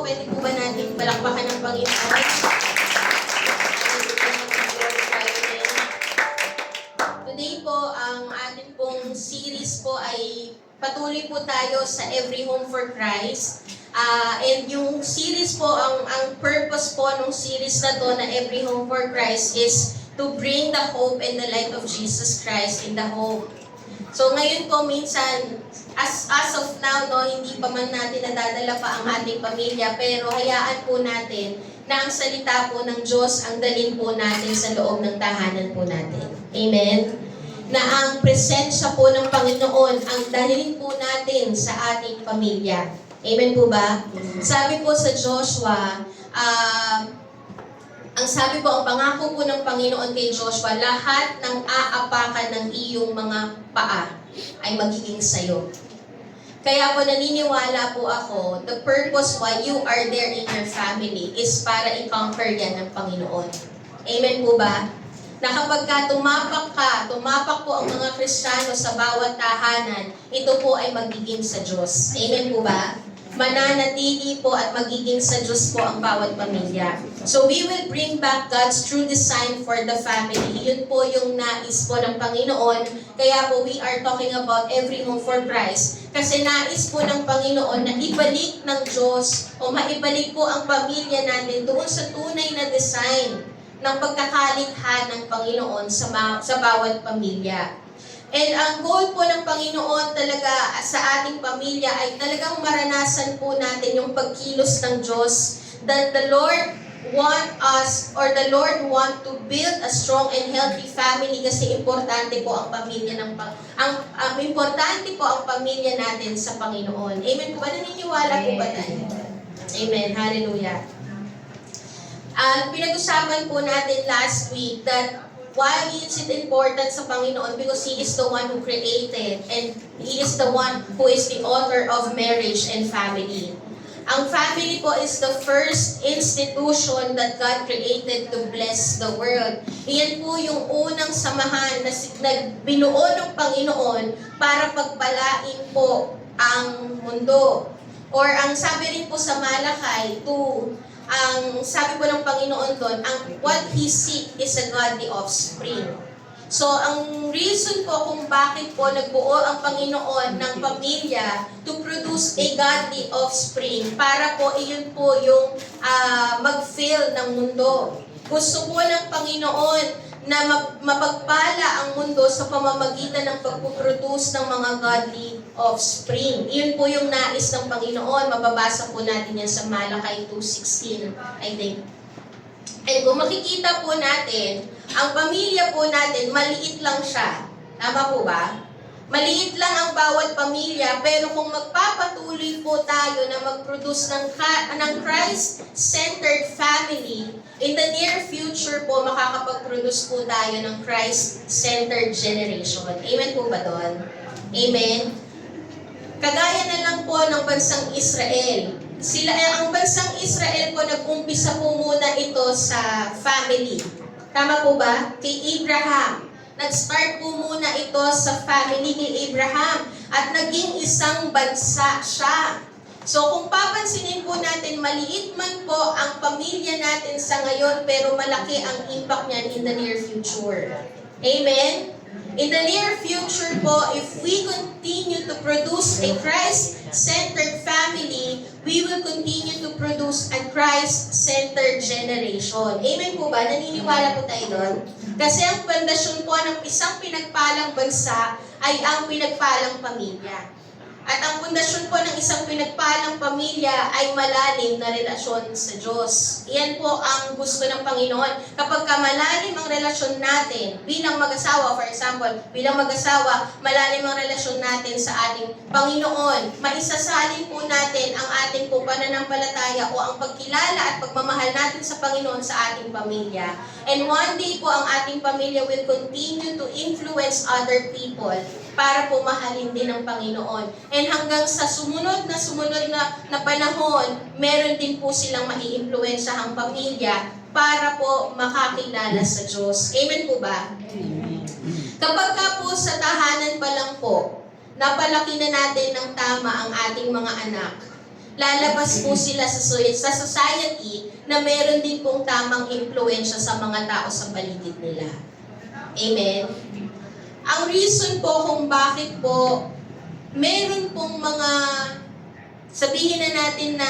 pwede po ba natin palakpakan ng Panginoon? Today po, ang ating pong series po ay patuloy po tayo sa Every Home for Christ. And yung series po, ang purpose po ng series na to na Every Home for Christ is to bring the hope and the light of Jesus Christ in the home. So ngayon po minsan, as of now, no, hindi pa man natin nadadala pa ang ating pamilya, pero hayaan po natin na ang salita po ng Diyos ang dalhin po natin sa loob ng tahanan po natin. Amen? Na ang presensya po ng Panginoon ang dalhin po natin sa ating pamilya. Amen po ba? Sabi po sa Joshua, ang sabi po, ang pangako po ng Panginoon kay Joshua, lahat ng aapakan ng iyong mga paa ay magiging sayo. Kaya po naniniwala po ako, the purpose why you are there in your family is para i-conquer yan ng Panginoon. Amen po ba? Na kapag tumapak po ang mga Kristiyano sa bawat tahanan, ito po ay magiging sa Diyos. Amen po ba? Mananatili po at magiging sa Diyos po ang bawat pamilya. So we will bring back God's true design for the family. Yun po yung nais po ng Panginoon. Kaya po we are talking about Every Home for Christ. Kasi nais po ng Panginoon na ibalik ng Diyos o maibalik po ang pamilya natin doon sa tunay na design ng pagkakalikha ng Panginoon sa bawat pamilya. And ang goal po ng Panginoon talaga sa ating pamilya ay talagang maranasan po natin yung pagkilos ng Diyos that the Lord want us or the Lord want to build a strong and healthy family kasi importante po ang pamilya importante po ang pamilya natin sa Panginoon. Amen po ba? Naniniwala po ba tayo? Amen. Hallelujah. Pinag-usapan po natin last week that why is it important sa Panginoon? Because He is the one who created and He is the one who is the author of marriage and family. Ang family po is the first institution that God created to bless the world. Iyan po yung unang samahan na binuo ng Panginoon para pagpalain po ang mundo. Or ang sabi rin po sa Malakay 2, ang sabi po ng Panginoon doon, what He seek is a godly offspring. So, ang reason po kung bakit po nagbuo ang Panginoon ng pamilya to produce a godly offspring para po iyon po yung mag-fill ng mundo. Gusto po ng Panginoon na mapagpala ang mundo sa pamamagitan ng pagpuproduce ng mga godly offspring. Iyon po yung nais ng Panginoon. Mababasa po natin yan sa Malakay 2:16, I think. And kung makikita po natin, ang pamilya po natin, maliit lang siya. Tama po ba? Maliit lang ang bawat pamilya, pero kung magpapatuloy po tayo na mag-produce ng Christ-centered family, in the near future po, makakapag-produce po tayo ng Christ-centered generation. Amen po ba doon? Amen? Kagaya na lang po ng bansang Israel. Ang bansang Israel po, nag-umpisa po muna ito sa family. Tama po ba? Kay Abraham. Nag-start po muna ito sa family ni Abraham at naging isang bansa siya. So kung papansinin po natin, maliit man po ang pamilya natin sa ngayon pero malaki ang impact niyan in the near future. Amen? In the near future po, if we continue to produce a Christ-centered family, we will continue to produce a Christ-centered generation. Amen po ba? Naniniwala po tayo doon? Kasi ang pundasyon po ng isang pinagpalang bansa ay ang pinagpalang pamilya. At ang pundasyon po ng isang pinagpalang pamilya ay malalim na relasyon sa Diyos. Iyan po ang gusto ng Panginoon. Kapag malalim ang relasyon natin bilang mag-asawa, for example, bilang mag-asawa, malalim ang relasyon natin sa ating Panginoon. Maisasalin po natin ang ating po pananampalataya o ang pagkilala at pagmamahal natin sa Panginoon sa ating pamilya. And one day po ang ating pamilya will continue to influence other people para po mahalin din ng Panginoon. And hanggang sa sumunod na panahon, meron din po silang maiimpluwensahang pamilya para po makakilala sa Diyos. Amen po ba? Kapag ka po sa tahanan pa lang po, napalaki na natin ng tama ang ating mga anak. lalabas po sila sa society na meron din pong tamang impluensya sa mga tao sa paligid nila. Amen? Ang reason po kung bakit po meron pong mga, sabihin na natin na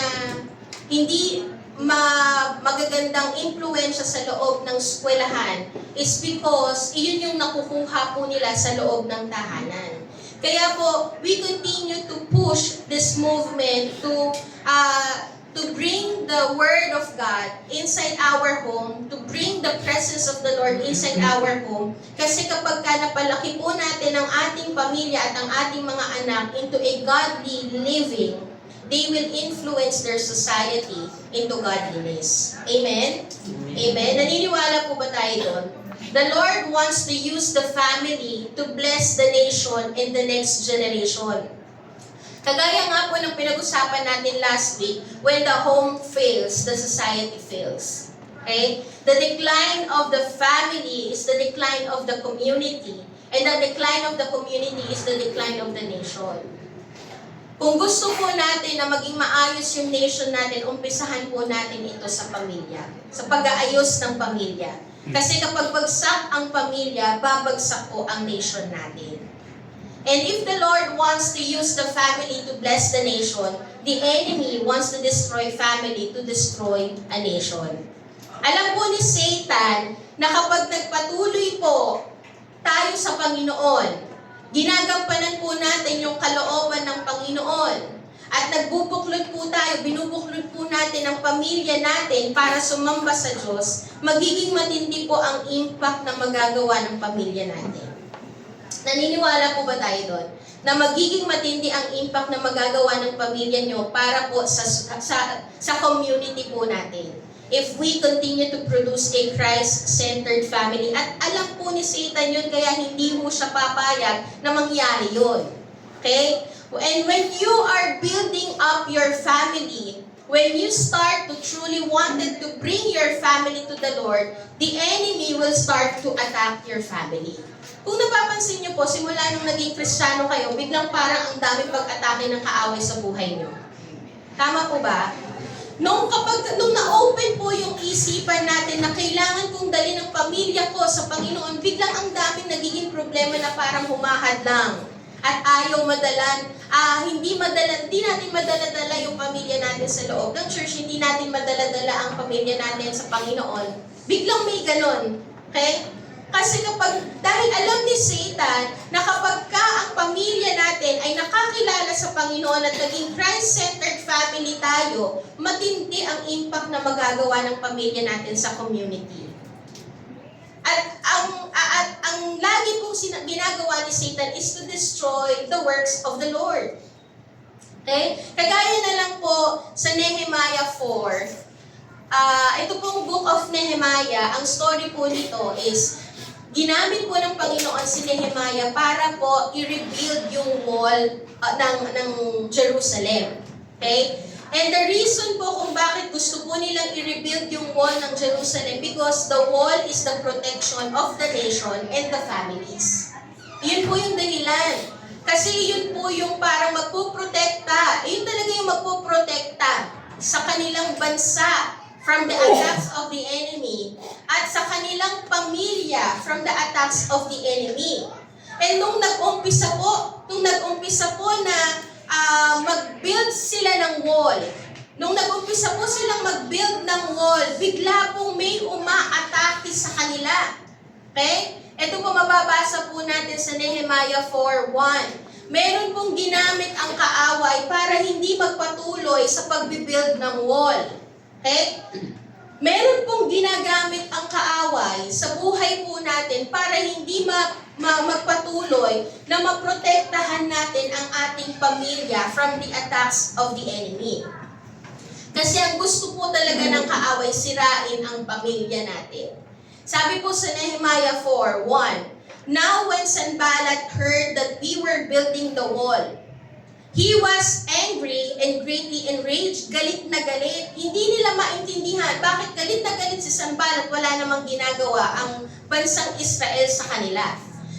hindi magagandang impluensya sa loob ng eskwelahan is because iyon yung nakukuha po nila sa loob ng tahanan. Kaya po, we continue to push this movement to bring the Word of God inside our home, to bring the presence of the Lord inside our home. Kasi kapag napalaki po natin ang ating pamilya at ang ating mga anak into a godly living, they will influence their society into godliness. Amen? Amen? Naniniwala po ba tayo doon? The Lord wants to use the family to bless the nation and the next generation. Kagaya nga po ng pinag-usapan natin last week, when the home fails, the society fails. Okay? The decline of the family is the decline of the community. And the decline of the community is the decline of the nation. Kung gusto po natin na maging maayos yung nation natin, umpisahan po natin ito sa pamilya. Sa pag-aayos ng pamilya. Kasi kapag bagsak ang pamilya, babagsak po ang nation natin. And if the Lord wants to use the family to bless the nation, the enemy wants to destroy family to destroy a nation. Alam po ni Satan na kapag nagpatuloy po tayo sa Panginoon, ginagampanan po natin yung kalooban ng Panginoon. At nagbubuklod po tayo, binubuklod po natin ang pamilya natin para sumamba sa Diyos, magiging matindi po ang impact na magagawa ng pamilya natin. Naniniwala po ba tayo doon? Na magiging matindi ang impact na magagawa ng pamilya nyo para po sa community po natin. If we continue to produce a Christ-centered family. At alam po ni Satan yun, kaya hindi mo siya papayag na mangyari yun. Okay? And when you are building up your family, when you start to truly wanted to bring your family to the Lord, the enemy will start to attack your family. Kung napapansin niyo po, simula nung naging Kristiyano kayo, biglang parang ang daming pag-atake ng kaaway sa buhay niyo. Tama po ba? Nung na-open po yung isipan natin na kailangan kong dalhin ang pamilya ko sa Panginoon, biglang ang daming nagiging problema na parang humahad lang. At ayaw madalan, hindi natin madala-dala yung pamilya natin sa loob ng church, hindi natin madala-dala ang pamilya natin sa Panginoon. Biglang may ganon. Okay? Kasi dahil alam ni Satan na kapag ang pamilya natin ay nakakilala sa Panginoon at naging Christ-centered family tayo, matindi ang impact na magagawa ng pamilya natin sa community. At ang lagi pong ginagawa ni Satan is to destroy the works of the Lord. Okay? Kagaya na lang po sa Nehemiah 4, ito pong book of Nehemiah, ang story po nito is ginamit po ng Panginoon si Nehemiah para po i-rebuild yung wall ng Jerusalem. Okay? And the reason po kung bakit gusto po nilang i-rebuild yung wall ng Jerusalem because the wall is the protection of the nation and the families. Yun po yung dahilan. Kasi yun po yung parang magpuprotekta. Yun talaga yung magpuprotekta sa kanilang bansa from the attacks of the enemy at sa kanilang pamilya from the attacks of the enemy. And nung nag-umpisa po na mag-build sila ng wall, nung nag-umpisa po silang mag-build ng wall, bigla pong may umaatake sa kanila. Okay? Ito po mababasa po natin sa Nehemiah 4:1. Meron pong ginamit ang kaaway para hindi magpatuloy sa pagbibuild ng wall. Okay? Meron pong ginagamit ang kaaway sa buhay po natin para hindi magpatuloy na maprotektahan natin ang ating pamilya from the attacks of the enemy. Kasi ang gusto po talaga ng kaaway, sirain ang pamilya natin. Sabi po sa Nehemiah 4:1, Now when Sanballat heard that we were building the wall, he was angry and greatly enraged. Galit na galit. Hindi nila maintindihan bakit galit na galit si Sanballat, wala namang ginagawa ang bansang Israel sa kanila.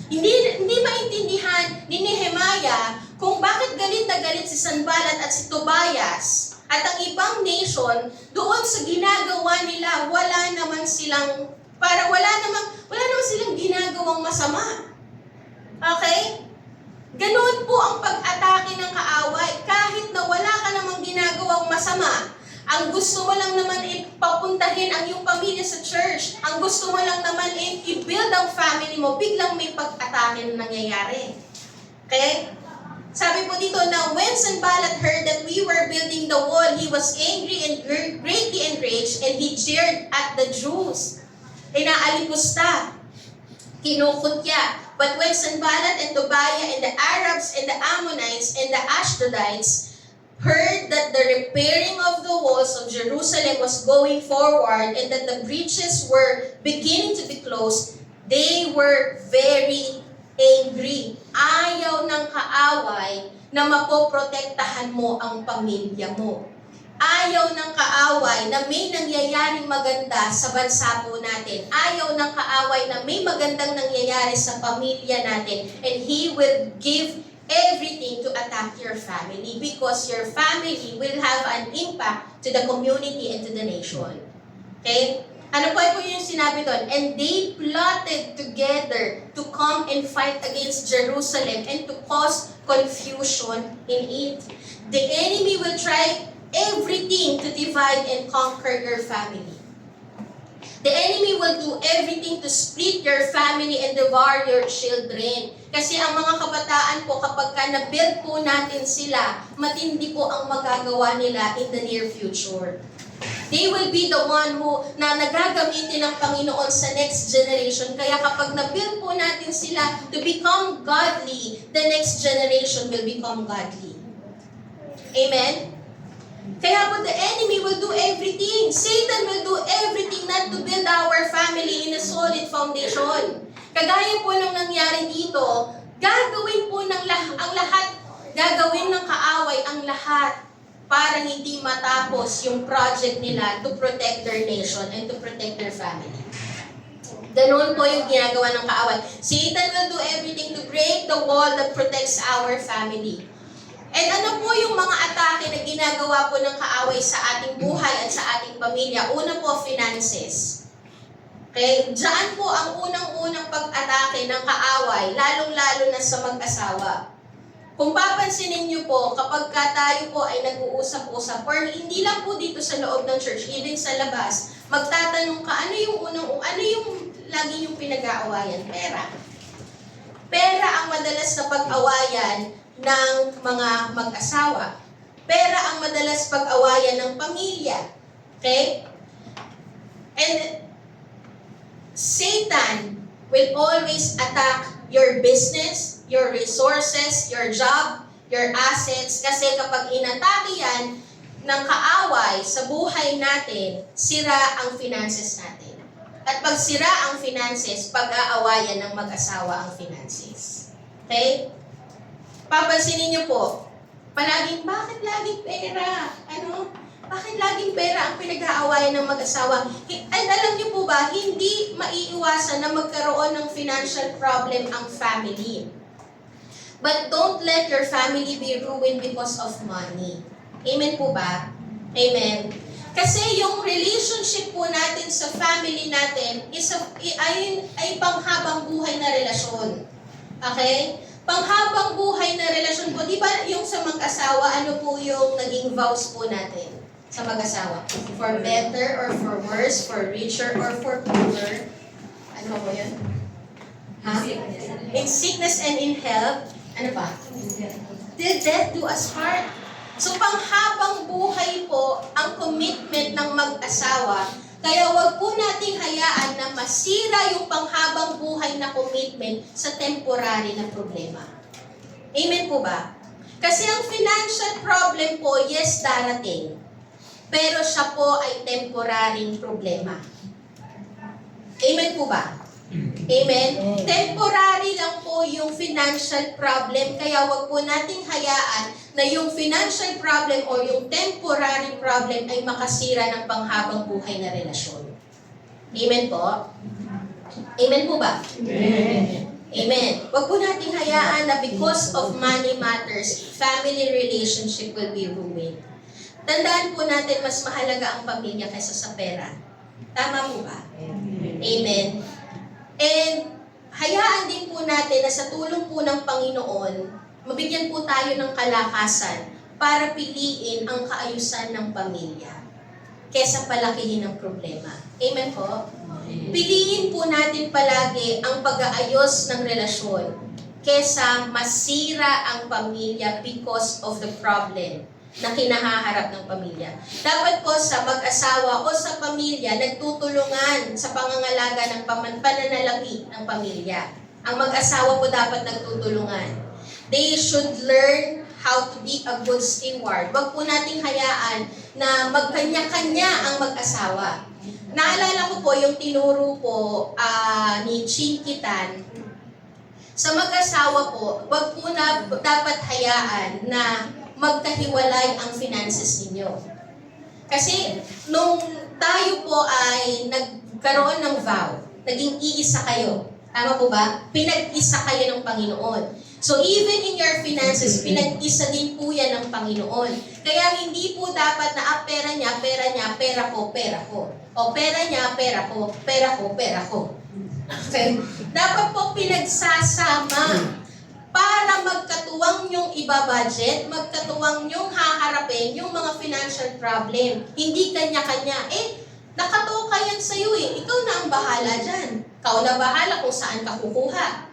Hindi maintindihan ni Nehemiah kung bakit galit na galit si Sanballat at si Tobias At ang ibang nation, doon sa ginagawa nila, wala naman silang silang ginagawang masama. Okay? Ganoon po ang pag-atake ng kaaway. Kahit na wala ka namang ginagawang masama, ang gusto mo lang naman ipapuntahin ang iyong pamilya sa church. Ang gusto mo lang naman i-build ang family mo, biglang may pag-atake na nangyayari. Okay? Sabi po dito na, when Sanballat heard that we were building the wall, he was angry and greatly enraged, and he jeered at the Jews. Inaalipusta, kinukutya. But when Sanballat and Tobiah and the Arabs and the Ammonites and the Ashdodites heard that the repairing of the walls of Jerusalem was going forward and that the breaches were beginning to be closed, they were very angry. Ayaw ng kaaway na mapoprotektahan mo ang pamilya mo. Ayaw ng kaaway na may nangyayaring maganda sa bansa po natin. Ayaw ng kaaway na may magandang nangyayari sa pamilya natin. And he will give everything to attack your family because your family will have an impact to the community and to the nation. Okay? Ano po yung sinabi doon? And they plotted together to come and fight against Jerusalem and to cause confusion in it. The enemy will try everything to divide and conquer your family. The enemy will do everything to split your family and devour your children. Kasi ang mga kabataan po, kapag na-build po natin sila, matindi po ang magagawa nila in the near future. They will be the one who na nagagamitin ng Panginoon sa next generation. Kaya kapag na-build po natin sila to become godly, the next generation will become godly. Amen? Kaya po the enemy will do everything. Satan will do everything not to build our family in a solid foundation. Kagaya po ng nangyari dito, gagawin po ang lahat, gagawin ng kaaway ang lahat para hindi matapos yung project nila to protect their nation and to protect their family. Ganun po yung ginagawa ng kaaway. Satan will do everything to break the wall that protects our family. And ano po yung mga atake na ginagawa po ng kaaway sa ating buhay at sa ating pamilya? Una po, finances. Okay? Diyan po ang unang-unang pag-atake ng kaaway, lalong-lalo na sa mag-asawa. Kung papansinin niyo po, kapag tayo po ay nag-uusap-usap, or hindi lang po dito sa loob ng church, even sa labas, magtatanong ka, ano yung lagi yung pinag-aawayan? Pera. Pera ang madalas na pag-awayan ng mga mag-asawa. Pera ang madalas pag-awayan ng pamilya. Okay? And Satan will always attack your business, your resources, your job, your assets. Kasi kapag inatake yan ng kaaway sa buhay natin, sira ang finances natin. At pag sira ang finances, pag-aawayan ng mag-asawa ang finances. Okay? Papansinin niyo po, bakit laging pera? Bakit laging pera ang pinag-aawayan ng mag-asawa? And alam niyo po ba, hindi maiiwasan na magkaroon ng financial problem ang family. But don't let your family be ruined because of money. Amen po ba? Amen. Kasi yung relationship po natin sa family natin ay panghabang buhay na relasyon. Okay? Panghabang buhay na relasyon po. Di ba yung sa mag-asawa, ano po yung naging vows po natin sa mag-asawa? For better or for worse, for richer or for poorer. Ano po yun? Ha? In sickness and in health. Ano pa? Till death do us part. So panghabang buhay po ang commitment ng mag-asawa. Kaya wag po nating hayaan na masira yung panghabang buhay na commitment sa temporary na problema. Amen po ba? Kasi ang financial problem po, yes, darating. Pero siya po ay temporary problema. Amen po ba? Amen? Temporary lang po yung financial problem, kaya wag po nating hayaan na yung financial problem o yung temporary problem ay makasira ng panghabang buhay na relasyon. Amen po? Amen po ba? Amen. Amen. Wag po nating hayaan na because of money matters, family relationship will be ruined. Tandaan po natin, mas mahalaga ang pamilya kaysa sa pera. Tama po ba? Amen. And hayaan din po natin na sa tulong po ng Panginoon, mabigyan po tayo ng kalakasan para piliin ang kaayusan ng pamilya kesa palakihin ang problema. Amen po? Piliin po natin palagi ang pag-aayos ng relasyon kesa masira ang pamilya because of the problem na kinahaharap ng pamilya. Dapat po sa mag-asawa o sa pamilya, nagtutulungan sa pangangalaga ng pananalapi ng pamilya. Ang mag-asawa po dapat nagtutulungan. They should learn how to be a good steward. Wag po nating hayaan na magkanya-kanya ang mag-asawa. Naalala ko po yung tinuro po ni Chinkitan. Sa mag-asawa po, wag po na dapat hayaan na magkahiwalay ang finances ninyo. Kasi nung tayo po ay nagkaroon ng vow, naging iisa kayo. Tama po ba? Pinag-isa kayo ng Panginoon. So even in your finances, pinag-isa din po yan ng Panginoon. Kaya hindi po dapat na pera niya, pera ko, pera ko. O pera niya, pera ko, pera ko, pera ko. Okay? Dapat po pinagsasama para magkatuwang yung iba-budget, magkatuwang yung haharapin yung mga financial problem. Hindi kanya-kanya. Nakatoka yan sa'yo eh. Ikaw na ang bahala dyan. Ikaw na bahala kung saan ka kukuha.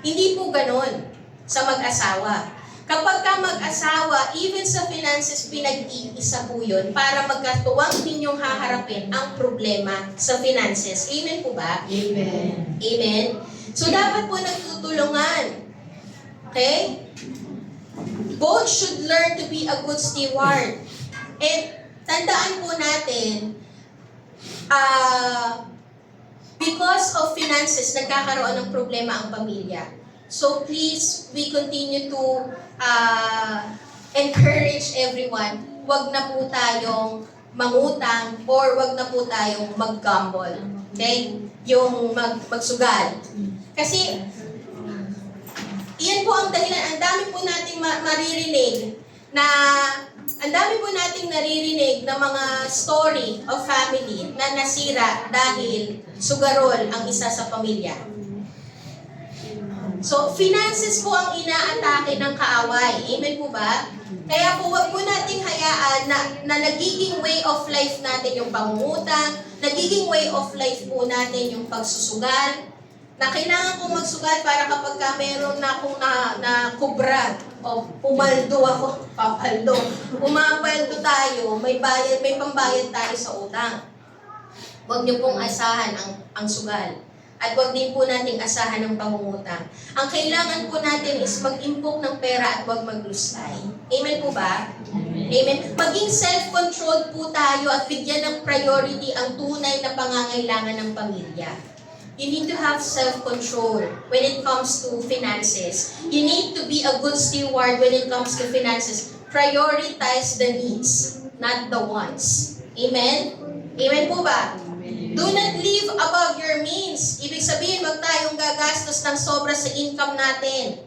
Hindi po ganon sa mag-asawa. Kapag ka mag-asawa, even sa finances, pinag-iisa po yun para magkatuwang ninyong haharapin ang problema sa finances. Amen po ba? Amen. Amen? So dapat po nagtutulungan. Okay? Both should learn to be a good steward. And tandaan po natin, because of finances, nagkakaroon ng problema ang pamilya. So please, we continue to encourage everyone, wag na po tayong mangutang or wag na po tayong mag-gamble. Okay? Yung magsugal. Kasi iyan po ang dahilan. Ang dami po nating maririnig na ang dami po nating naririnig na mga story of family na nasira dahil sugarol ang isa sa pamilya. So, finances po ang inaatake ng kaaway. Amen po ba? Kaya po, wag po nating hayaan na nagiging way of life natin yung pangungutang, nagiging way of life po natin yung pagsusugal, na kailangan kong magsugal para kapag ka meron na akong na kubra o pumaldo ako, papaldo. Pumapaldo tayo, may bayad, may pambayad tayo sa utang. Huwag niyo pong asahan ang sugal. At huwag din po nating asahan ng pangungutang. Ang kailangan po natin is mag-impok ng pera at huwag maglustay. Amen po ba? Amen. Maging self-controlled po tayo at bigyan ng priority ang tunay na pangangailangan ng pamilya. You need to have self-control when it comes to finances. You need to be a good steward when it comes to finances. Prioritize the needs, not the wants. Amen? Amen po ba? Do not live above your means. Ibig sabihin, wag tayong gagastos ng sobra sa income natin.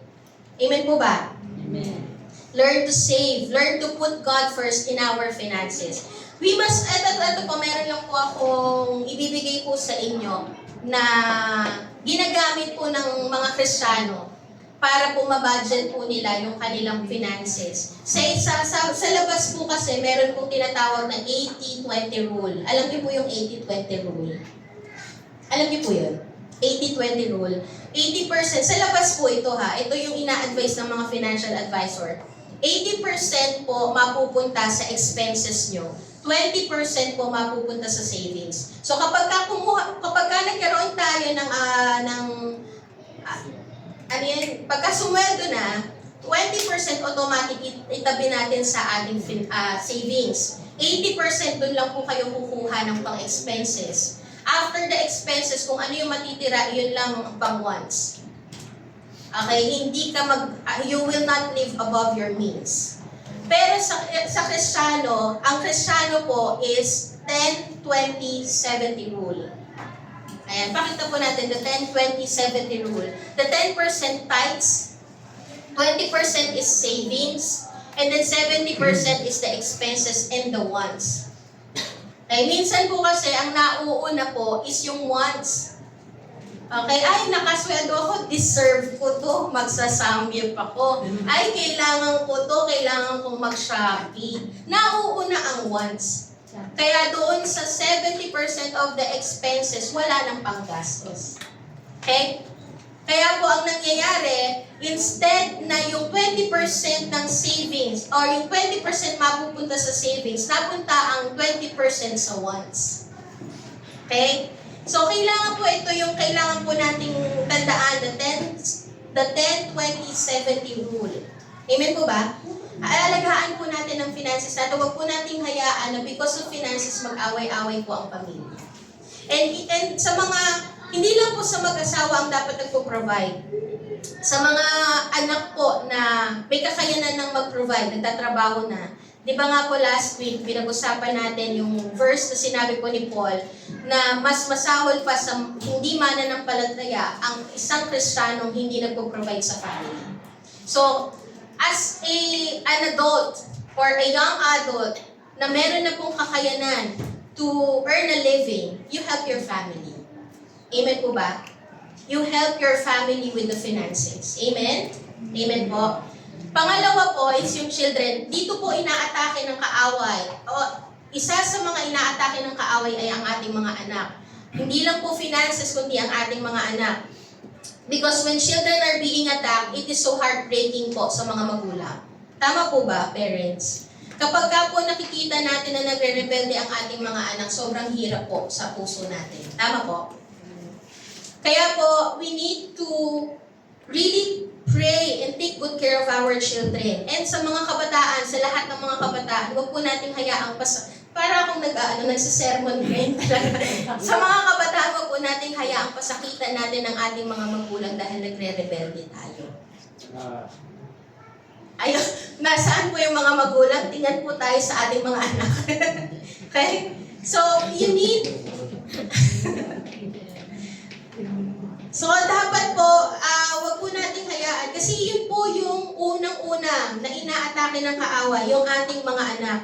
Amen po ba? Amen. Learn to save. Learn to put God first in our finances. We must, ito po, meron lang po akong ibibigay po sa inyo na ginagamit po ng mga Kristiyano para po mabudget po nila yung kanilang finances. Sa labas po kasi, meron pong tinatawag na 80-20 rule. Alam niyo po yung 80-20 rule? Alam niyo po yun? 80-20 rule. 80%, sa labas po ito ha, ito yung ina-advise ng mga financial advisor. 80% po mapupunta sa expenses nyo. 20% po mapupunta sa savings. So kapag nagkaroon tayo pagka sumweldo na, 20% automatic itabi natin sa ating savings. 80% dun lang po kayo kukuha ng pang-expenses. After the expenses, kung ano yung matitira, yun lang ang pang-wants. Okay, you will not live above your means. Pero sa Kristiyano, ang Kristiyano po is 10-20-70 rule. Ayan, pakita po natin the 10-20-70 rule. The 10% tithes, 20% is savings, And then 70% is the expenses and the wants. Okay, minsan po kasi ang nauuna po is yung wants. Okay, ay nakasweldo ako, deserve ko to, magsasamyep ako. Ay kailangan ko to, kailangan kong mag-Shopee. Nauuna ang wants. Kaya doon sa 70% of the expenses, wala nang panggastos. Okay? Kaya po ang nangyayari, instead na yung 20% ng savings or yung 20% mapupunta sa savings, napunta ang 20% sa wants. Okay? So, kailangan po ito yung kailangan po nating tandaan, the 10-20-70 rule. Amen po ba? Aalagaan po natin ang finances natin. Huwag po nating hayaan na because of finances, mag-away-away po ang pamilya. And sa mga, hindi lang po sa mag-asawa ang dapat nagpo-provide. Sa mga anak po na may kakayanan ng mag-provide, nagtatrabaho na. Di ba nga po last week, pinag-usapan natin yung verse na sinabi po ni Paul na mas masahol pa sa hindi mananampalataya ang isang Kristiyanong hindi nagpo-provide sa family. So, as an adult or a young adult na meron na pong kakayanan to earn a living, you help your family. Amen po ba? You help your family with the finances. Amen? Amen po. Pangalawa po is yung children. Dito po inaatake ng kaaway. Isa sa mga inaatake ng kaaway ay ang ating mga anak. Hindi lang po finances, kundi ang ating mga anak. Because when children are being attacked, it is so heartbreaking po sa mga magulang. Tama po ba, parents? Kapag ka po nakikita natin na nagre-rebelde ang ating mga anak, sobrang hirap po sa puso natin. Tama po? Kaya po, we need to really pray and take good care of our children. And sa mga kabataan, sa lahat ng mga kabataan, huwag po nating hayaang para akong nagsisermon ngayon talaga. Sa mga kabataan, huwag po nating hayaang pasakitan natin ang ating mga magulang dahil nagre-rebelde tayo. Ayun, nasaan po yung mga magulang? Tingnan po tayo sa ating mga anak. Okay? So, you need... So, dapat po, wag po nating hayaan. Kasi yun po yung unang-una na inaatake ng kaaway, yung ating mga anak.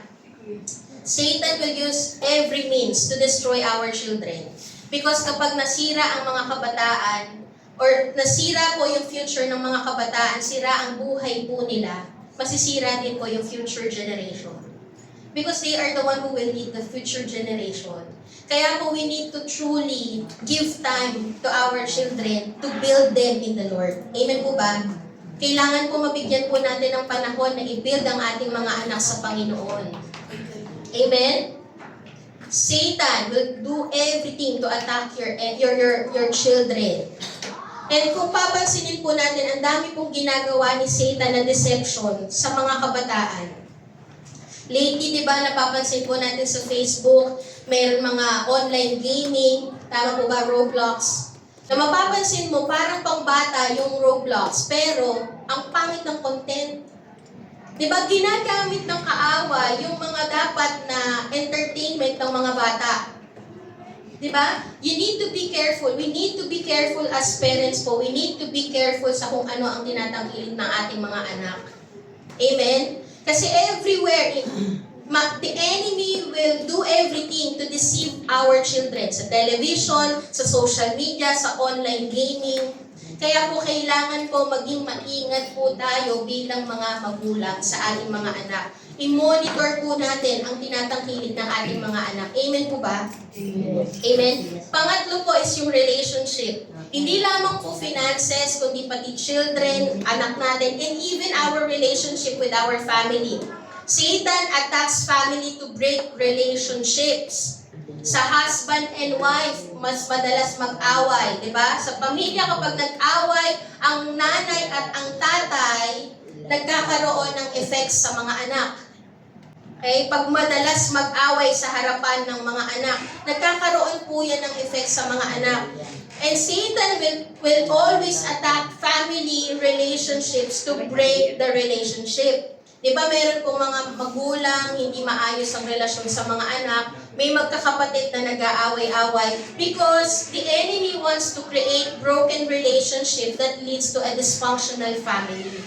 Satan will use every means to destroy our children. Because kapag nasira ang mga kabataan, or nasira po yung future ng mga kabataan, sira ang buhay po nila, masisira din po yung future generation. Because they are the one who will lead the future generation. Kaya po we need to truly give time to our children to build them in the Lord. Amen po ba? Kailangan po mabigyan po natin ng panahon na i-build ang ating mga anak sa Panginoon. Amen? Satan will do everything to attack your children. And kung papansinin po natin, ang dami pong ginagawa ni Satan na deception sa mga kabataan. Lately, di ba, napapansin po natin sa Facebook, mayroon mga online gaming, tama po ba, Roblox? Na mapapansin mo, parang pangbata yung Roblox, pero ang pangit ng content. Di ba, ginagamit ng kaawa yung mga dapat na entertainment ng mga bata. Di ba? You need to be careful. We need to be careful as parents po. We need to be careful sa kung ano ang tinatangkilik ng ating mga anak. Amen? Kasi everywhere, the enemy will do everything to deceive our children. Sa television, sa social media, sa online gaming. Kaya po kailangan po maging maingat po tayo bilang mga magulang sa ating mga anak. I-monitor po natin ang tinatangkilik ng ating mga anak. Amen po ba? Amen. Pangatlo po is yung relationship. Hindi lamang po finances, kundi pati children, anak natin, and even our relationship with our family. Satan attacks family to break relationships. Sa husband and wife, mas madalas mag-away, di ba? Sa pamilya, kapag nag-away, ang nanay at ang tatay, nagkakaroon ng effects sa mga anak. Okay? Pag madalas mag-away sa harapan ng mga anak, nagkakaroon po yan ng effects sa mga anak. And Satan will always attack family relationships to break the relationship. Di ba meron pong mga magulang, hindi maayos ang relasyon sa mga anak, may magkakapatid na nag-aaway-away because the enemy wants to create broken relationship that leads to a dysfunctional family.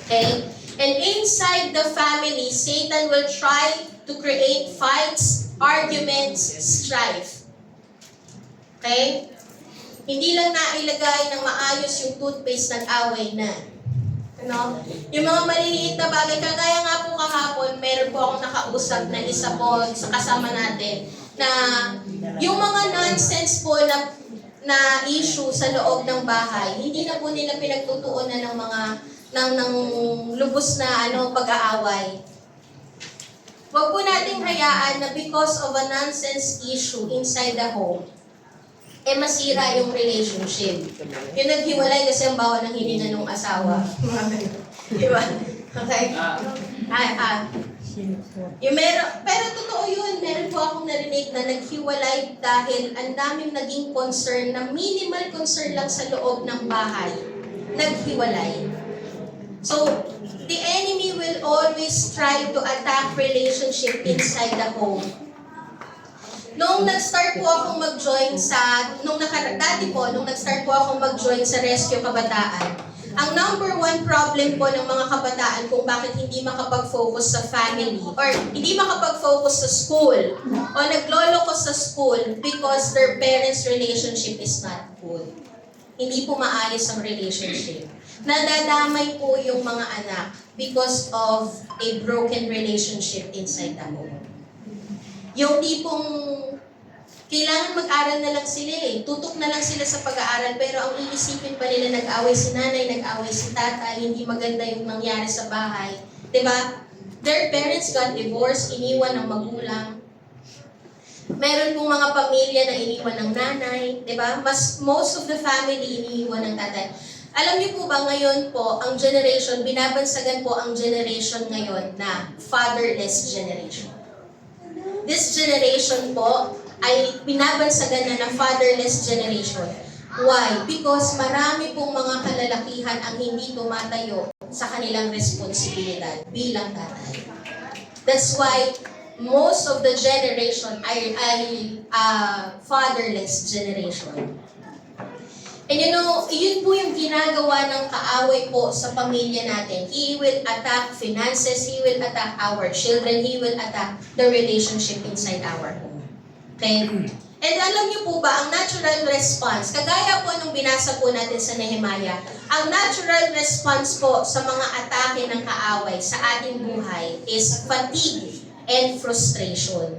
Okay? And inside the family, Satan will try to create fights, arguments, strife. Okay? Hindi lang nailagay ng maayos yung toothpaste, nag-away na. Ano? Yung mga maliliit na bagay, kagaya nga po kahapon, meron po akong nakausap na isa po sa kasama natin, na yung mga nonsense po na issue sa loob ng bahay, hindi na po nila pinagtutuunan ng mga ng lubos na pag-aaway. Huwag po nating hayaan na because of a nonsense issue inside the home, masira yung relationship. Yung naghiwalay kasi ang bawa ng hininga ng asawa. Diba? Okay? Pero totoo yun, meron po akong narinig na naghiwalay dahil ang daming naging concern na minimal concern lang sa loob ng bahay. Naghiwalay. So, the enemy will always try to attack relationship inside the home. Nung nag-start po akong mag-join nung nag-start po akong mag-join sa Rescue Kabataan, ang number one problem po ng mga kabataan kung bakit hindi makapag-focus sa family or hindi makapag-focus sa school o nagloloko sa school because their parents' relationship is not good. Hindi po maayos ang relationship. Nadadamay po yung mga anak because of a broken relationship inside the home. Yung tipong kailangan mag-aral na lang sila tutok na lang sila sa pag-aaral, pero ang iisipin pa nila nag-away si nanay, nag-away si tatay, hindi maganda yung nangyari sa bahay. Diba? Their parents got divorced, iniwan ng magulang. Meron pong mga pamilya na iniwan ng nanay, diba? Most of the family iniwan ng tatay. Alam niyo po ba ngayon po, ang generation, binabansagan po ang generation ngayon na fatherless generation. This generation po ay binabansagan na ng fatherless generation. Why? Because marami pong mga kalalakihan ang hindi tumatayo sa kanilang responsibilidad bilang tatay. That's why most of the generation ay fatherless generation. And yun po yung ginagawa ng kaaway po sa pamilya natin. He will attack finances, he will attack our children, he will attack the relationship inside our home. Okay? And alam niyo po ba, ang natural response, kagaya po nung binasa po natin sa Nehemiah, ang natural response po sa mga atake ng kaaway sa ating buhay is fatigue and frustration.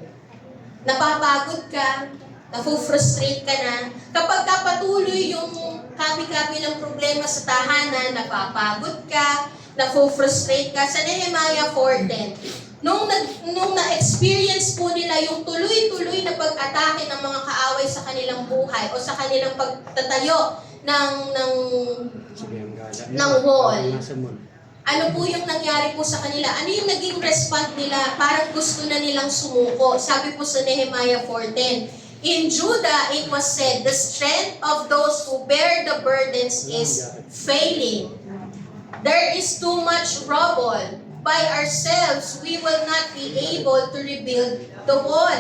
Napapagod ka, nafu-frustrate ka na. Kapag patuloy yung kabi-kabi ng problema sa tahanan, napapagod ka, nafu-frustrate ka. Sa Nehemiah 4:10, nung na-experience po nila yung tuloy-tuloy na pag-atake ng mga kaaway sa kanilang buhay o sa kanilang pagtatayo ng wall, ano po yung nangyari po sa kanila? Ano yung naging response nila? Parang gusto na nilang sumuko. Sabi po sa Nehemiah 4:10, in Judah, it was said, the strength of those who bear the burdens is failing. There is too much rubble. By ourselves, we will not be able to rebuild the wall.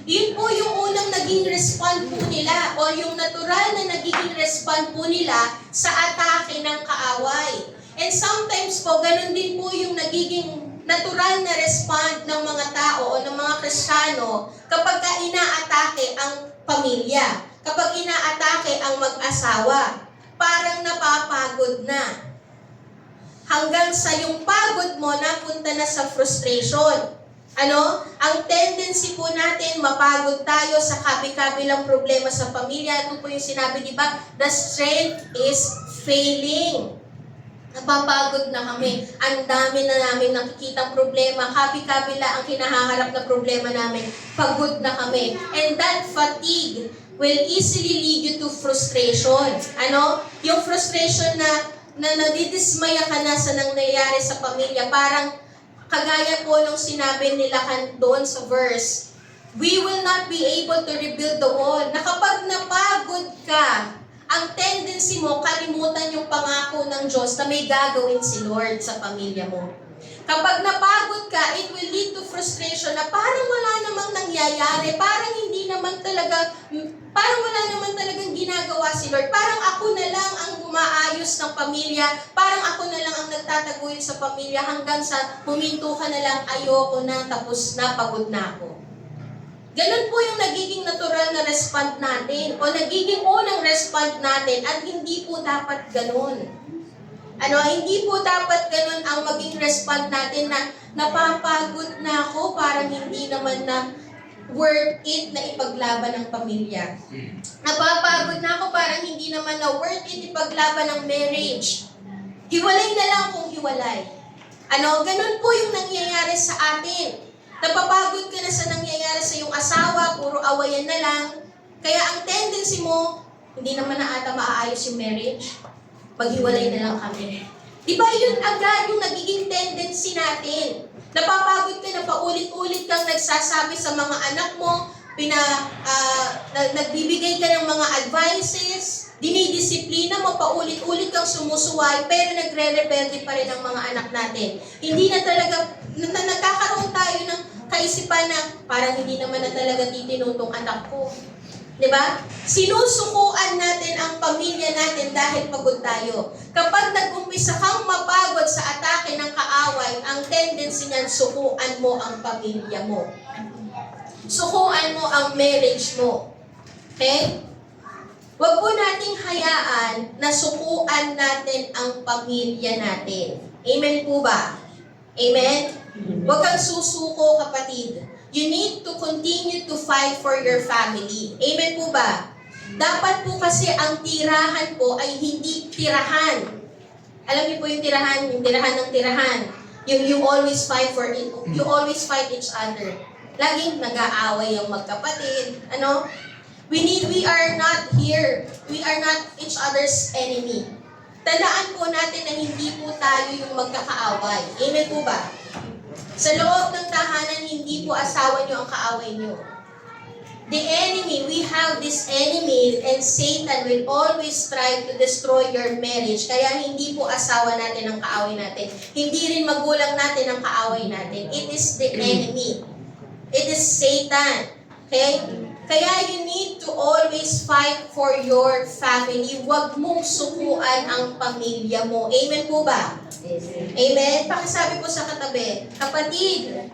Yun po yung unang naging response po nila o yung natural na nagiging response po nila sa atake ng kaaway. And sometimes po, ganun din po yung nagiging natural na respond ng mga tao o ng mga Kristiyano kapag inaatake ang pamilya, kapag inaatake ang mag-asawa, parang napapagod na. Hanggang sa yung pagod mo napunta na sa frustration. Ang tendency po natin, mapagod tayo sa kabi-kabilang problema sa pamilya. Ito po yung sinabi, di ba? The strength is failing. Napapagod na kami. Ang dami na namin nakikitang problema. Kabi-kabila ang kinahaharap na problema namin. Pagod na kami. And that fatigue will easily lead you to frustration. Yung frustration na nadidismaya ka na sa nangyayari sa pamilya. Parang kagaya po nung sinabi nila doon sa verse, we will not be able to rebuild the wall. Na kapag napagod ka, ang tendency mo, kalimutan yung pangako ng Diyos na may gagawin si Lord sa pamilya mo. Kapag napagod ka, it will lead to frustration na parang wala namang nangyayari, parang hindi naman talaga, parang wala naman talagang ginagawa si Lord. Parang ako na lang ang umaayos ng pamilya, parang ako na lang ang nagtataguyod sa pamilya hanggang sa huminto ka na lang, ayoko na, tapos na, pagod na ako. Ganun po yung nagiging natural na respond natin o nagiging unang respond natin at hindi po dapat ganun. Hindi po dapat ganun ang maging respond natin na napapagod na ako, parang hindi naman na worth it na ipaglaban ng pamilya. Napapagod na ako, parang hindi naman na worth it ipaglaban ng marriage. Hiwalay na lang kung hiwalay. Ganun po yung nangyayari sa atin. Napapagod ka na sa nangyayari sa iyong asawa, puro awayan na lang. Kaya ang tendency mo, hindi naman na ata maaayos yung marriage. Maghiwalay na lang kami. Di ba yun agad yung nagiging tendency natin? Napapagod ka na paulit-ulit kang nagsasabi sa mga anak mo, nagbibigay ka ng mga advices, dinidisiplina mo, paulit-ulit kang sumusuway, pero nagre-rebelde pa rin ang mga anak natin. Hindi na talaga, nagkakaroon tayo ng kaisipan na parang hindi naman na talaga titinutong anak ko. Diba? Sinusukuan natin ang pamilya natin dahil pagod tayo. Kapag nag-umpisa kang mapagod sa atake ng kaaway, ang tendency niyan, sukuan mo ang pamilya mo. Sukuan mo ang marriage mo. Okay? Huwag po nating hayaan na sukuan natin ang pamilya natin. Amen po ba? Amen? Huwag kang susuko, kapatid. You need to continue to fight for your family. Amen po ba? Dapat po kasi ang tirahan po ay hindi tirahan. Alam niyo po yung tirahan ng tirahan. You always fight for it. You always fight each other. Laging nag-aaway yung magkapatid. We are not here. We are not each other's enemy. Tandaan po natin na hindi po tayo yung magkakaaway. Amen po ba? Sa loob ng tahanan, hindi po asawa nyo ang kaaway nyo. The enemy, we have this enemy, and Satan will always try to destroy your marriage. Kaya hindi po asawa natin ang kaaway natin. Hindi rin magulang natin ang kaaway natin. It is the enemy. It is Satan. Okay? Kaya you need to always fight for your family. Huwag mong sukuan ang pamilya mo. Amen po ba? Amen? Pakisabi po sa katabi, kapatid,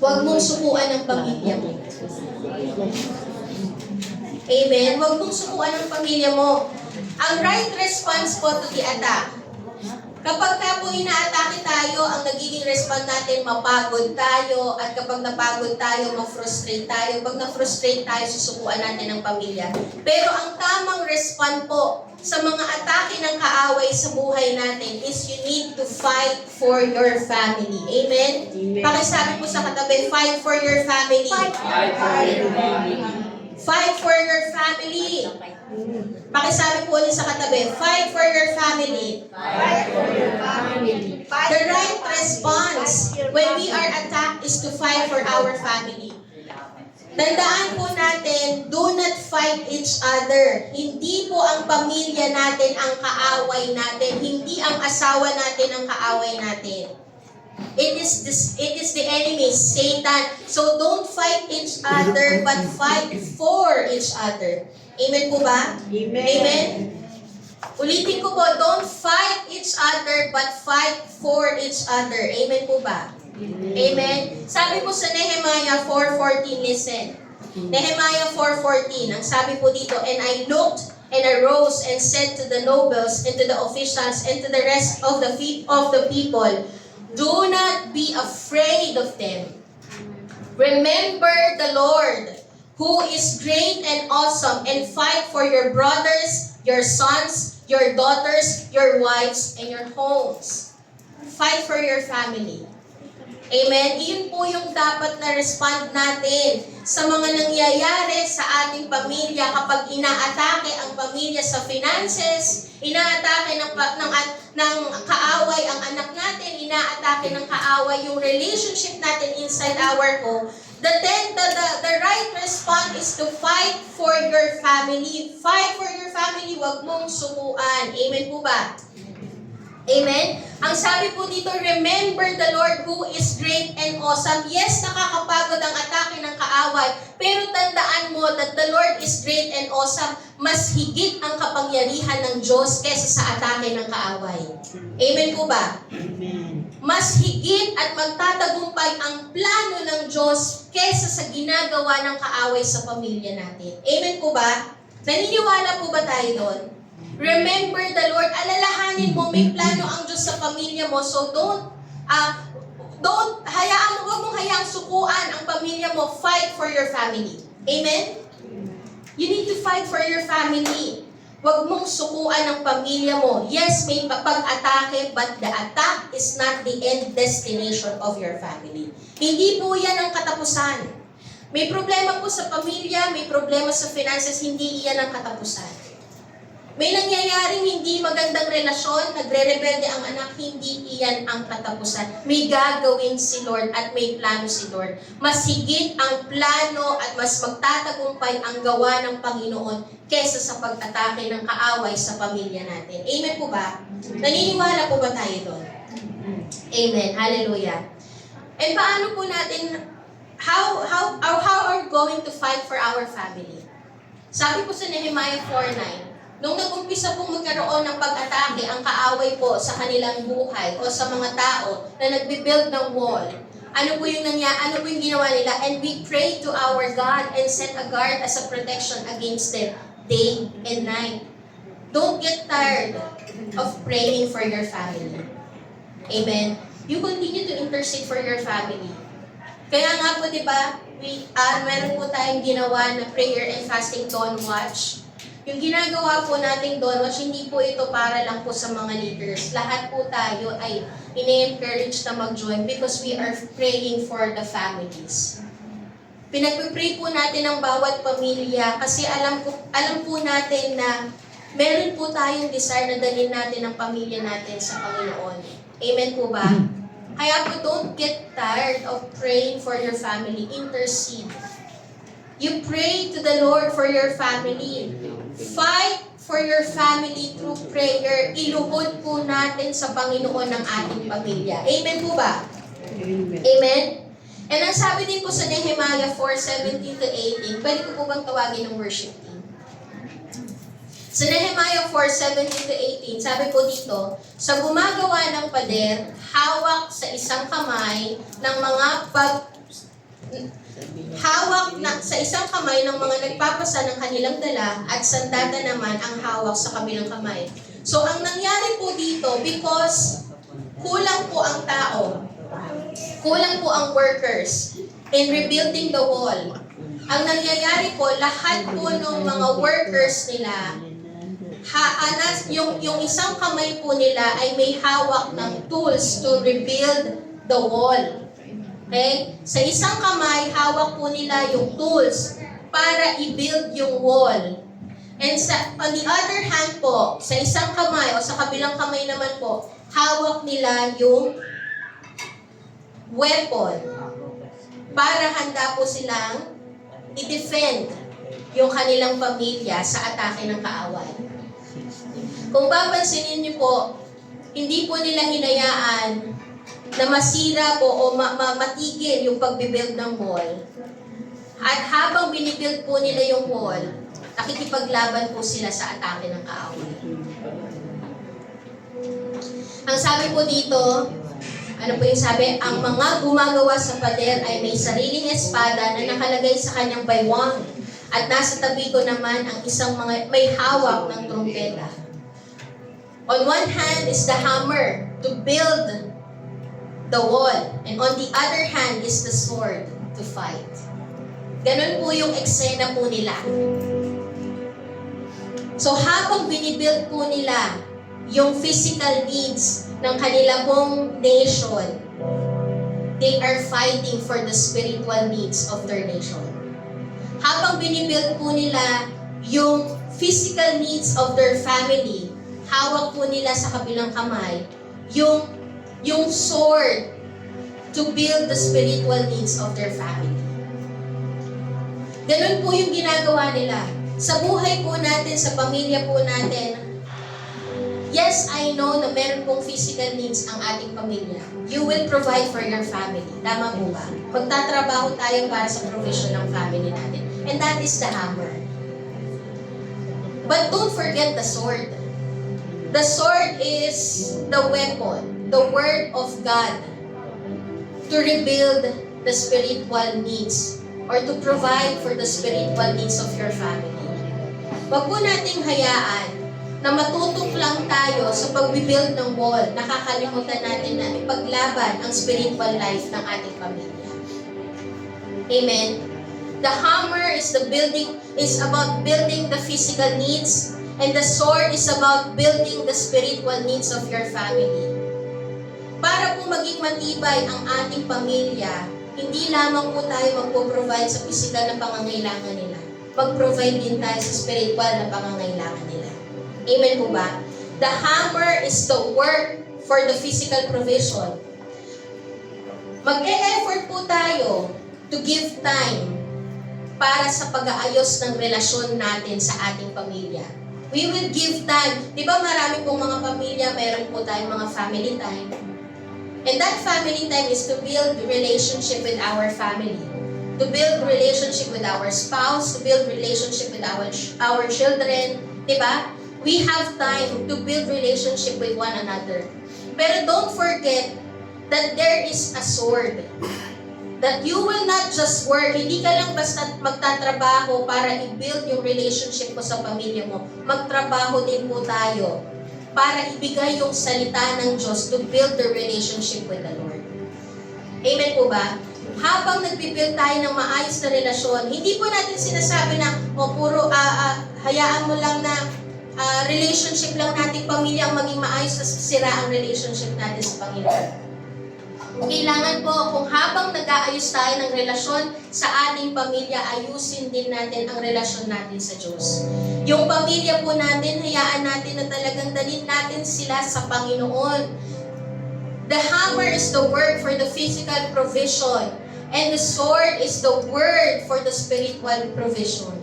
huwag mong sukuan ang pamilya mo. Amen? Huwag mong sukuan ang pamilya mo. Ang right response po to the attack. Kapag ka po inaatake tayo, ang nagiging response natin, mapagod tayo, at kapag napagod tayo, ma-frustrate tayo. Pag na-frustrate tayo, susukuan natin ang pamilya. Pero ang tamang response po sa mga atake ng kaaway sa buhay natin is you need to fight for your family. Amen? Pakisabi po sa katabi, fight for your family. Fight for your family. Fight for your family. Pakisabi po ulit sa katabi, fight for your family. Fight for your family. The right response when we are attacked is to fight for our family. Tandaan po natin, do not fight each other. Hindi po ang pamilya natin ang kaaway natin. Hindi ang asawa natin ang kaaway natin. It is the enemy, Satan. So don't fight each other, but fight for each other. Amen po ba? Amen. Amen? Ulitin ko po, don't fight each other, but fight for each other. Amen po ba? Amen? Sabi po sa Nehemiah 4:14, listen. Nehemiah 4:14, ang sabi po dito, and I looked and arose and said to the nobles and to the officials and to the rest of the people, do not be afraid of them. Remember the Lord, who is great and awesome, and fight for your brothers, your sons, your daughters, your wives, and your homes. Fight for your family. Amen? Iyon po yung dapat na respond natin sa mga nangyayari sa ating pamilya kapag inaatake ang pamilya sa finances, inaatake ng kaaway ang anak natin, inaatake ng kaaway yung relationship natin inside our home. The right response is to fight for your family. Fight for your family, wag mong sukuan. Amen po ba? Amen? Ang sabi po dito, remember the Lord who is great and awesome. Yes, nakakapagod ang atake ng kaaway, pero tandaan mo that the Lord is great and awesome. Mas higit ang kapangyarihan ng Diyos kesa sa atake ng kaaway. Amen po ba? Mas higit at magtatagumpay ang plano ng Diyos kesa sa ginagawa ng kaaway sa pamilya natin. Amen po ba? Naniniwala po ba tayo doon? Remember the Lord. Alalahanin mo, may plano ang Diyos sa pamilya mo. So huwag mong hayaang sukuan ang pamilya mo. Fight for your family. Amen? You need to fight for your family. Huwag mong sukuan ang pamilya mo. Yes, may pag-atake, but the attack is not the end destination of your family. Hindi po yan ang katapusan. May problema po sa pamilya, may problema sa finances, hindi iyan ang katapusan. May nangyayaring hindi magandang relasyon, nagre-rebelde ang anak, hindi iyan ang katapusan. May gagawin si Lord at may plano si Lord. Mas higit ang plano at mas magtatagumpay ang gawa ng Panginoon kesa sa pag-atake ng kaaway sa pamilya natin. Amen po ba? Naniniwala po ba tayo doon? Amen. Hallelujah. And paano po natin, how are we going to fight for our family? Sabi po sa Nehemiah 4:9, nung nag-umpisa pong magkaroon ng pag-atake ang kaaway po sa kanilang buhay o sa mga tao na nagbibuild ng wall, ano po yung ginawa nila? And we pray to our God and set a guard as a protection against them day and night. Don't get tired of praying for your family. Amen. You continue to intercede for your family. Kaya nga po, di ba, meron po tayong ginawa na prayer and fasting dawn watch. Yung ginagawa po nating dawn watch, hindi po ito para lang po sa mga leaders. Lahat po tayo ay ine-encourage na mag-join because we are praying for the families. Pinagpipray po natin ang bawat pamilya kasi alam po natin na meron po tayong desire na dalhin natin ang pamilya natin sa Panginoon. Amen po ba? Kaya po, don't get tired of praying for your family. Intercede. You pray to the Lord for your family. Fight for your family through prayer. Iluhod po natin sa Panginoon ang ating pamilya. Amen po ba? Amen? And ang sabi din po sa Nehemiah 4:17-18, pwede ko po bang tawagin ng worship team? Sa Nehemiah 4:17-18, sabi po dito, sa gumagawa ng pader, hawak sa isang kamay ng mga sa isang kamay ng mga nagpapasa ng kanilang dala at sandata naman ang hawak sa kabilang kamay. So ang nangyari po dito, because kulang po ang tao, kulang po ang workers in rebuilding the wall. Ang nangyayari po, lahat po ng mga workers nila, yung isang kamay po nila ay may hawak ng tools to rebuild the wall. Okay? Sa isang kamay, hawak po nila yung tools para i-build yung wall. And on the other hand po, sa isang kamay o sa kabilang kamay naman po, hawak nila yung weapon para handa po silang i-defend yung kanilang pamilya sa atake ng kaaway. Kung papansinin niyo po, hindi po nila hinayaan na masira po o matigil yung pagbibuild ng wall. At habang binibuild po nila yung wall, nakikipaglaban po sila sa atake ng kaaway. Ang sabi po dito, ano po yung sabi? Ang mga gumagawa sa pader ay may sariling espada na nakalagay sa kanyang baywang. At nasa tabi ko naman ang isang may hawak ng trumpeta. On one hand is the hammer to build the wall, and on the other hand is the sword to fight. Ganun po yung eksena po nila. So habang binibuild po nila yung physical needs ng kanila pong nation, they are fighting for the spiritual needs of their nation. Habang binibuild po nila yung physical needs of their family, hawak po nila sa kabilang kamay yung sword to build the spiritual needs of their family. Ganun po yung ginagawa nila. Sa buhay po natin, sa pamilya po natin, yes, yes, I know na meron pong physical needs ang ating pamilya. You will provide for your family. Tama po ba? Magtatrabaho tayo para sa provision ng family natin. And that is the hammer. But don't forget the sword. The sword is the weapon, the word of God to rebuild the spiritual needs or to provide for the spiritual needs of your family. Wag po nating hayaan na matutok lang tayo sa pag-build ng wall, nakakalimutan natin na ipaglaban ang spiritual life ng ating pamilya. Amen? The hammer is about building the physical needs, and the sword is about building the spiritual needs of your family. Para po maging matibay ang ating pamilya, hindi lamang po tayo magpo-provide sa physical na pangangailangan nila. Mag-provide din tayo sa spiritual na pangangailangan nila. Amen po ba? The hammer is the work for the physical provision. Mag-e-effort po tayo to give time para sa pag-aayos ng relasyon natin sa ating pamilya. We will give time. Di ba marami pong mga pamilya, mayroon po tayong mga family time. And that family time is to build relationship with our family. To build relationship with our spouse, to build relationship with our children. Di ba? We have time to build relationship with one another. Pero don't forget that there is a sword. That you will not just work, hindi ka lang basta magtatrabaho para i-build yung relationship mo sa pamilya mo. Magtrabaho din po tayo para ibigay yung salita ng Diyos to build the relationship with the Lord. Amen po ba? Habang nagbibuild tayo ng maayos na relasyon, hindi po natin sinasabi na, puro hayaan mo lang na relationship lang natin pamilya ang maging maayos at sira ang relationship natin sa Panginoon. Kailangan po, kung habang nag-aayos tayo ng relasyon sa ating pamilya, ayusin din natin ang relasyon natin sa Diyos. Yung pamilya po natin, hayaan natin na talagang dalhin natin sila sa Panginoon. The hammer is the word for the physical provision, and the sword is the word for the spiritual provision.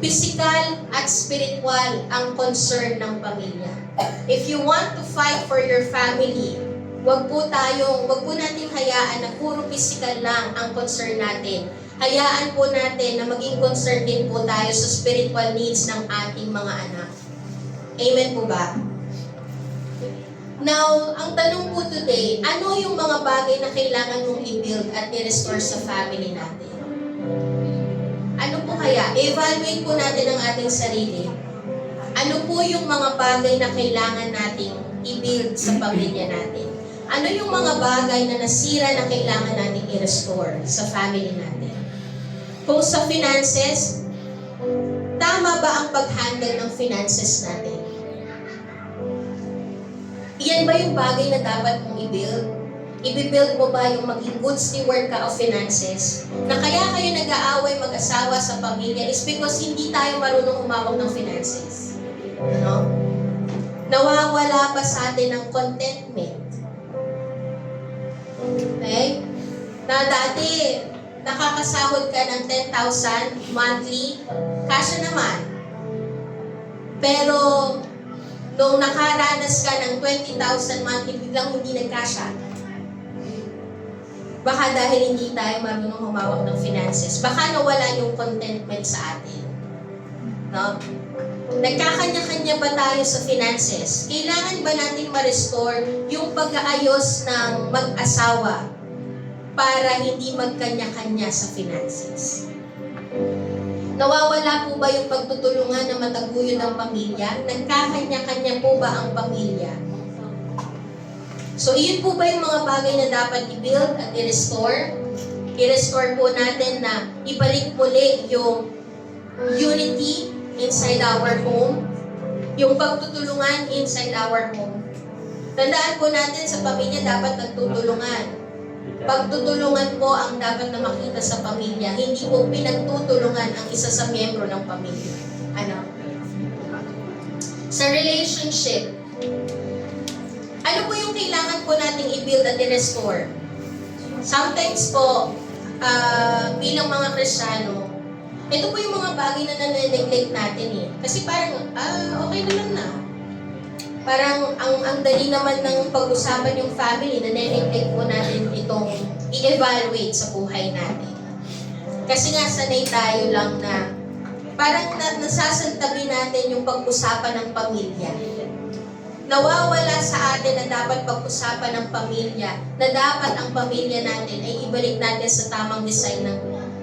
Physical at spiritual ang concern ng pamilya. If you want to fight for your family, wag po nating hayaan na puro physical lang ang concern natin. Hayaan po natin na maging concern din po tayo sa spiritual needs ng ating mga anak. Amen po ba? Now, ang tanong po today, ano yung mga bagay na kailangan mong i-build at i-restore sa family natin? Ano po kaya? Evaluate po natin ang ating sarili. Ano po yung mga bagay na kailangan nating i-build sa pamilya natin? Ano yung mga bagay na nasira na kailangan nating i-restore sa family natin? Kung sa finances, tama ba ang pag-handle ng finances natin? Iyan ba yung bagay na dapat mong i-build? I-build mo ba yung maging good steward ka of finances? Na kaya kayo nag-aaway mag-asawa sa pamilya is because hindi tayo marunong humawak ng finances. No? Nawawala pa sa atin ng contentment. Okay? Na dati, nakakasahod ka ng 10,000 monthly, kasya naman. Pero, nung nakaranas ka ng 20,000 monthly, biglang hindi nagkasya. Baka dahil hindi tayo marunong humawak ng finances. Baka nawala yung contentment sa atin. No? Nagkakanya-kanya ba tayo sa finances? Kailangan ba natin ma-restore yung pag-aayos ng mag-asawa para hindi magkanya-kanya sa finances? Nawawala po ba yung pagtutulungan na mataguyod ng pamilya? Nagkakanya-kanya po ba ang pamilya? So, iyon po ba yung mga bagay na dapat i-build at i-restore? I-restore po natin na ibalik muli yung unity inside our home, yung pagtutulungan inside our home. Tandaan po natin sa pamilya dapat nagtutulungan. Pagtutulungan po ang dapat na makita sa pamilya, hindi po pinagtutulungan ang isa sa miyembro ng pamilya. Ano? Sa relationship, ano po yung kailangan po nating i-build at i-restore? Sometimes po, bilang mga Kristiyano, ito po yung mga bagay na nane-neglect natin eh. Kasi parang, okay naman na. Parang ang dali naman ng pag-usapan yung family, na neneglect po natin itong i-evaluate sa buhay natin. Kasi nga sanay tayo lang na parang nasasantabi natin yung pag-usapan ng pamilya. Nawawala sa atin na dapat pag-usapan ng pamilya, na dapat ang pamilya natin ay ibalik natin sa tamang design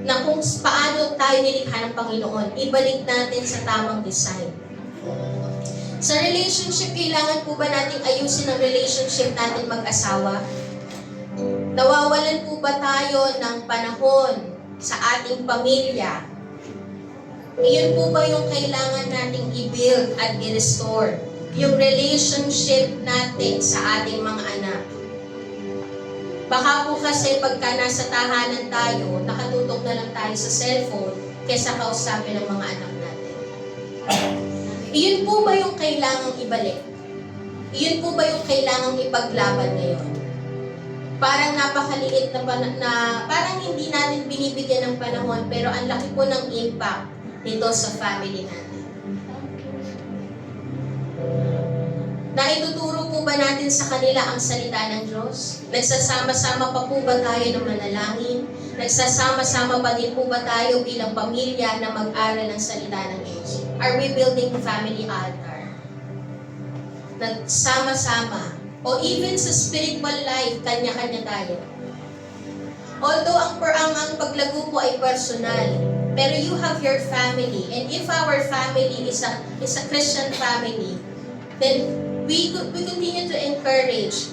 na kung paano tayo nilikha ng Panginoon, ibalik natin sa tamang design. Sa relationship, kailangan po ba nating ayusin ang relationship natin mag-asawa? Nawawalan po ba tayo ng panahon sa ating pamilya? Iyon po ba yung kailangan nating i-build at i-restore? Yung relationship natin sa ating mga anak. Baka po kasi pagka nasa tahanan tayo, nakatutok na lang tayo sa cellphone kaysa kausapin ng mga anak natin. Iyon po ba yung kailangang ibalik? Iyon po ba yung kailangang ipaglaban ngayon? Parang napakaliit na parang hindi natin binibigyan ng panahon, pero ang laki po ng impact nito sa family natin. Naituturo po ba natin sa kanila ang salita ng Diyos? Nagsasama-sama pa po ba tayo ng manalangin? Nagsasama-sama pa din po ba tayo bilang pamilya na mag-aral ng salita ng Diyos? Are we building family altar? Nagsama-sama. O even sa spiritual life, kanya-kanya tayo. Although ang paglago po ay personal, pero you have your family. And if our family is a Christian family, then we continue to encourage.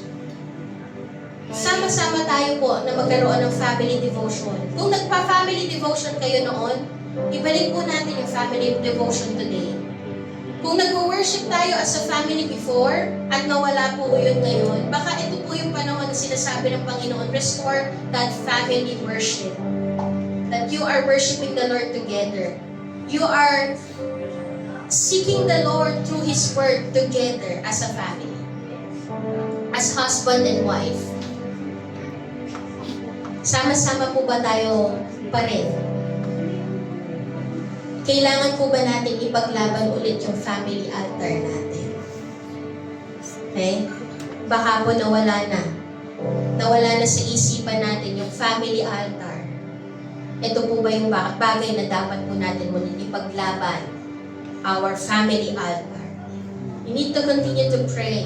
Sama-sama tayo po na magkaroon ng family devotion. Kung nagpa-family devotion kayo noon, ibalik po natin yung family devotion today. Kung nag-worship tayo as a family before at nawala po yun ngayon, baka ito po yung panahon na sinasabi ng Panginoon, restore that family worship. That you are worshiping the Lord together. You are seeking the Lord through His Word together as a family. As husband and wife. Sama-sama po ba tayo pa rin? Kailangan po ba natin ipaglaban ulit yung family altar natin? Okay? Baka po nawala na. Nawala na sa isipan natin yung family altar. Ito po ba yung bagay na dapat po natin muli ipaglaban? Our family altar. You need to continue to pray.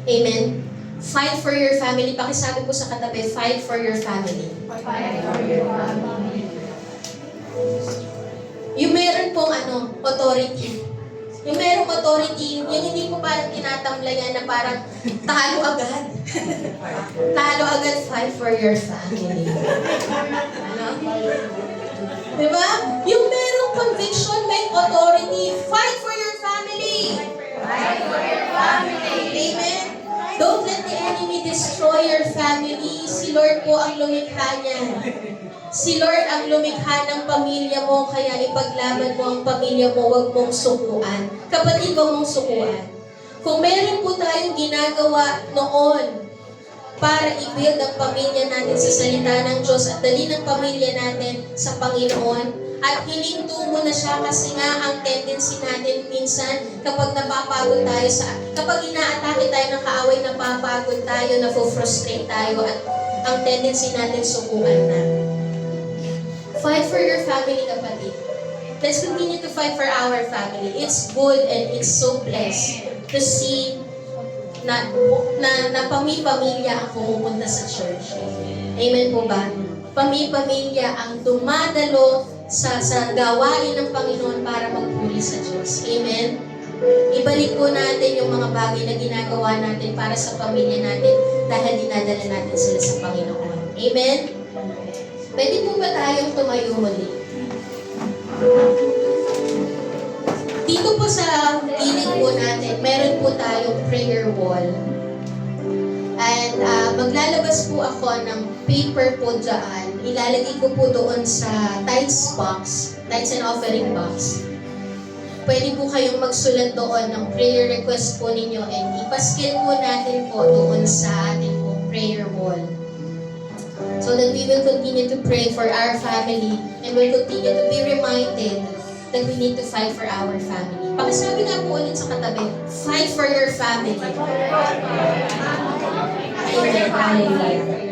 Amen? Fight for your family. Pakisabi po sa katabi, fight for your family. Fight for your family. Yung meron pong authority. Yung merong authority, yung hindi po parang tinatamlayan na parang talo agad. Talo agad, fight for your family. Ano? Diba? Yung merong conviction, may authority, fight for your family. Fight for your family. Amen? Don't let the enemy destroy your family. Si Lord po ang lumikha niyan. Si Lord ang lumikha ng pamilya mo, kaya ipaglaban mo ang pamilya mo, huwag mong sukuan. Kapatid, huwag mong sukuan. Kung meron po tayong ginagawa noon para i-build ang pamilya natin sa salita ng Diyos at dali ng pamilya natin sa Panginoon, at hininto mo na siya kasi nga ang tendency natin minsan kapag napapagod tayo kapag inaatake tayo ng kaaway, napapagod tayo, nafo-frustrate tayo at ang tendency natin sukuan na. Fight for your family, kapatid. Let's continue to fight for our family. It's good and it's so blessed to see na pamilya ang pumupunta sa church. Amen po ba? Pamilya ang dumadalo sa gawain ng Panginoon para magpuri sa Diyos. Amen? Ibalik po natin yung mga bagay na ginagawa natin para sa pamilya natin dahil dinadala natin sila sa Panginoon. Amen? Pwede po ba tayong tumayo muli? Dito po sa gilid po natin, meron po tayong prayer wall. And maglalabas po ako ng paper po dyan. Ilalagay ko po doon sa tithes box, tithes and offering box. Pwede po kayong magsulat doon ng prayer request po ninyo and ipaskil po natin po doon sa ating po prayer wall. So that we will continue to pray for our family and we'll continue to be reminded that we need to fight for our family. Pakisabi nga po ulit sa katabi, fight for your family. Amen. Hallelujah.